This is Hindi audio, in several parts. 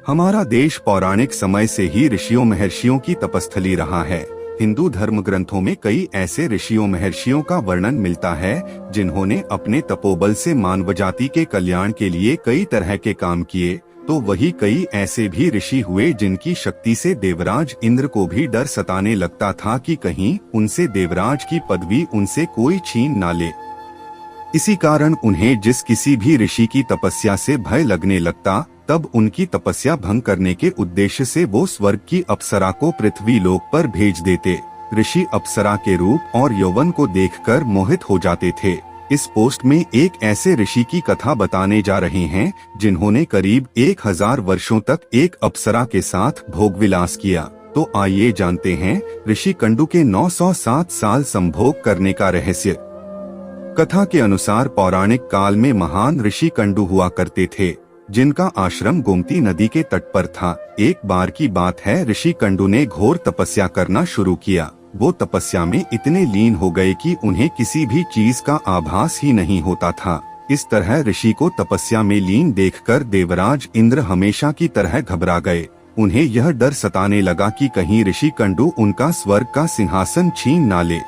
हमारा देश पौराणिक समय से ही ऋषियों महर्षियों की तपस्थली रहा है। हिंदू धर्म ग्रंथों में कई ऐसे ऋषियों महर्षियों का वर्णन मिलता है जिन्होंने अपने तपोबल से मानव जाति के कल्याण के लिए कई तरह के काम किए। तो वही कई ऐसे भी ऋषि हुए जिनकी शक्ति से देवराज इंद्र को भी डर सताने लगता था कि कहीं उनसे देवराज की पदवी उनसे कोई छीन ना ले। इसी कारण उन्हें जिस किसी भी ऋषि की तपस्या से भय लगने लगता, तब उनकी तपस्या भंग करने के उद्देश्य से वो स्वर्ग की अप्सरा को पृथ्वी लोक पर भेज देते। ऋषि अप्सरा के रूप और यौवन को देखकर मोहित हो जाते थे। इस पोस्ट में एक ऐसे ऋषि की कथा बताने जा रहे हैं जिन्होंने करीब 1000 वर्षों तक एक अप्सरा के साथ भोग विलास किया। तो आइए जानते हैं ऋषि कंडू के 907 साल संभोग करने का रहस्य। कथा के अनुसार पौराणिक काल में महान ऋषि कंडू हुआ करते थे, जिनका आश्रम गोमती नदी के तट पर था। एक बार की बात है, ऋषि कंडू ने घोर तपस्या करना शुरू किया। वो तपस्या में इतने लीन हो गए कि उन्हें किसी भी चीज का आभास ही नहीं होता था। इस तरह ऋषि को तपस्या में लीन देखकर देवराज इंद्र हमेशा की तरह घबरा गए। उन्हें यह डर सताने लगा कि कहीं ऋषि कंडू उनका स्वर्ग का सिंहासन छीन ना ले।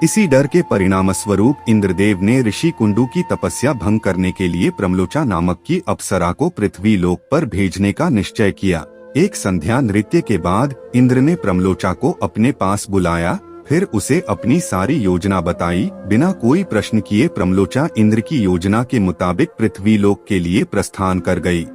इसी डर के परिणाम स्वरूप इंद्रदेव ने ऋषि कुंडू की तपस्या भंग करने के लिए प्रमलोचा नामक की अप्सरा को पृथ्वी लोक पर भेजने का निश्चय किया। एक संध्या नृत्य के बाद इंद्र ने प्रमलोचा को अपने पास बुलाया, फिर उसे अपनी सारी योजना बताई। बिना कोई प्रश्न किए प्रमलोचा इंद्र की योजना के मुताबिक पृथ्वी लोक के लिए प्रस्थान कर गई।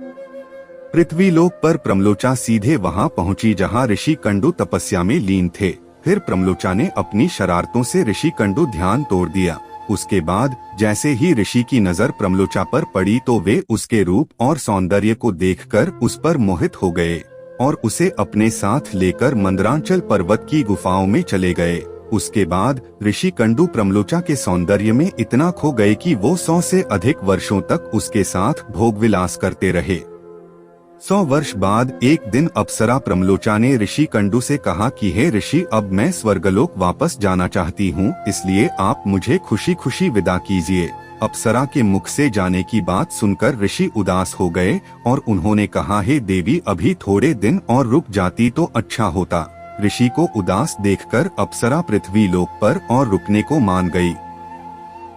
पृथ्वी लोक पर प्रमलोचा सीधे वहां पहुंची जहां ऋषि कंडू तपस्या में लीन थे। फिर प्रमलोचा ने अपनी शरारतों से ऋषि कंडू ध्यान तोड़ दिया। उसके बाद जैसे ही ऋषि की नजर प्रमलोचा पर पड़ी तो वे उसके रूप और सौंदर्य को देखकर उस पर मोहित हो गए और उसे अपने साथ लेकर मंदरांचल पर्वत की गुफाओं में चले गए। उसके बाद ऋषि कंडू प्रमलोचा के सौंदर्य में इतना खो गए कि वो 100 से अधिक वर्षों तक उसके साथ भोग विलास करते रहे। 100 वर्ष बाद एक दिन अप्सरा प्रमलोचा ने ऋषि कंडू से कहा कि हे ऋषि, अब मैं स्वर्गलोक वापस जाना चाहती हूँ, इसलिए आप मुझे खुशी खुशी विदा कीजिए। अप्सरा के मुख से जाने की बात सुनकर ऋषि उदास हो गए और उन्होंने कहा, हे देवी, अभी थोड़े दिन और रुक जाती तो अच्छा होता। ऋषि को उदास देखकर अप्सरा पृथ्वी लोक पर और रुकने को मान गई।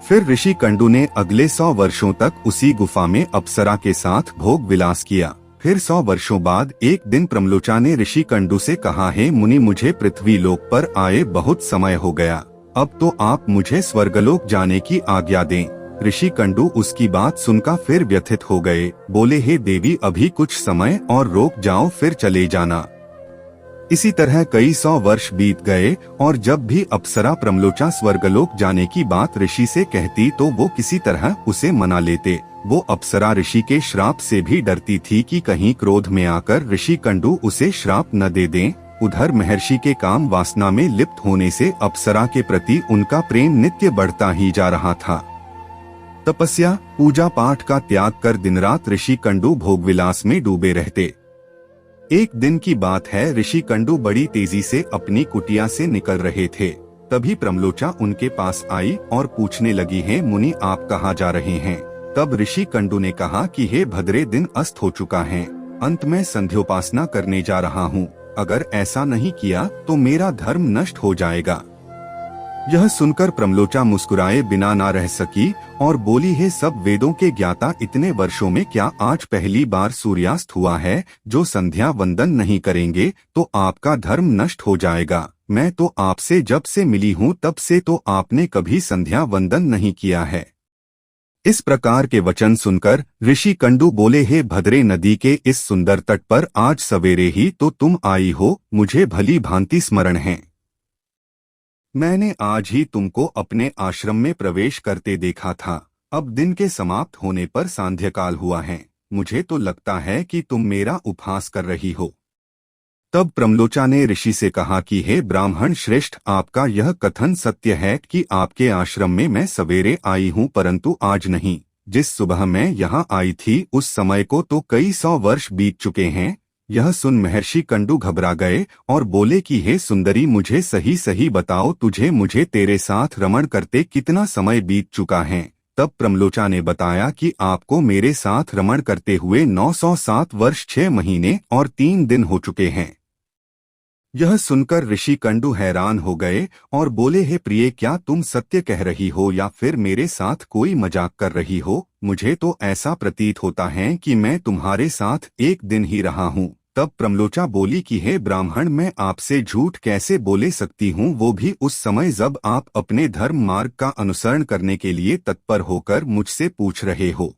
फिर ऋषि कंडू ने अगले 100 वर्षों तक उसी गुफा में अप्सरा के साथ भोग विलास किया। फिर 100 वर्षों बाद एक दिन प्रमलोचा ने ऋषि कंडू से कहा, हे मुनि, मुझे पृथ्वी लोक पर आए बहुत समय हो गया, अब तो आप मुझे स्वर्गलोक जाने की आज्ञा दें। ऋषि कंडू उसकी बात सुनकर फिर व्यथित हो गए। बोले, हे देवी, अभी कुछ समय और रोक जाओ, फिर चले जाना। इसी तरह कई 100 वर्ष बीत गए और जब भी अप्सरा प्रमलोचा स्वर्गलोक जाने की बात ऋषि से कहती तो वो किसी तरह उसे मना लेते। वो अप्सरा ऋषि के श्राप से भी डरती थी कि कहीं क्रोध में आकर ऋषि कंडू उसे श्राप न दे दें। उधर महर्षि के काम वासना में लिप्त होने से अप्सरा के प्रति उनका प्रेम नित्य बढ़ता ही जा रहा था। तपस्या पूजा पाठ का त्याग कर दिन रात ऋषि कंडू भोग विलास में डूबे रहते। एक दिन की बात है, ऋषि कंडू बड़ी तेजी से अपनी कुटिया से निकल रहे थे। तभी प्रमलोचा उनके पास आई और पूछने लगी, है मुनि, आप कहाँ जा रहे हैं? तब ऋषि कंडू ने कहा कि हे भद्रे, दिन अस्त हो चुका है, अंत में संध्योपासना करने जा रहा हूँ। अगर ऐसा नहीं किया तो मेरा धर्म नष्ट हो जाएगा। यह सुनकर प्रमलोचा मुस्कुराए बिना ना रह सकी और बोली, है सब वेदों के ज्ञाता, इतने वर्षों में क्या आज पहली बार सूर्यास्त हुआ है? जो संध्या वंदन नहीं करेंगे तो आपका धर्म नष्ट हो जाएगा। मैं तो आपसे जब से मिली हूँ तब से तो आपने कभी संध्या वंदन नहीं किया है। इस प्रकार के वचन सुनकर ऋषि कंडू बोले, हे भद्रे, नदी के इस सुंदर तट पर आज सवेरे ही तो तुम आई हो, मुझे भली भांति स्मरण है। मैंने आज ही तुमको अपने आश्रम में प्रवेश करते देखा था। अब दिन के समाप्त होने पर सांध्यकाल हुआ है, मुझे तो लगता है कि तुम मेरा उपहास कर रही हो। तब प्रमलोचा ने ऋषि से कहा कि हे ब्राह्मण श्रेष्ठ, आपका यह कथन सत्य है कि आपके आश्रम में मैं सवेरे आई हूँ, परंतु आज नहीं। जिस सुबह मैं यहाँ आई थी उस समय को तो कई 100 वर्ष बीत चुके हैं। यह सुन महर्षि कंडू घबरा गए और बोले कि हे सुंदरी, मुझे सही सही बताओ, तुझे मुझे तेरे साथ रमण करते कितना समय बीत चुका है? तब प्रमलोचा ने बताया कि आपको मेरे साथ रमण करते हुए 907 वर्ष 6 महीने और 3 दिन हो चुके हैं। यह सुनकर ऋषि कंडु हैरान हो गए और बोले, हे प्रिय, क्या तुम सत्य कह रही हो या फिर मेरे साथ कोई मजाक कर रही हो? मुझे तो ऐसा प्रतीत होता है कि मैं तुम्हारे साथ एक दिन ही रहा हूँ। तब प्रमलोचा बोली कि हे ब्राह्मण, मैं आपसे झूठ कैसे बोले सकती हूँ, वो भी उस समय जब आप अपने धर्म मार्ग का अनुसरण करने के लिए तत्पर होकर मुझसे पूछ रहे हो।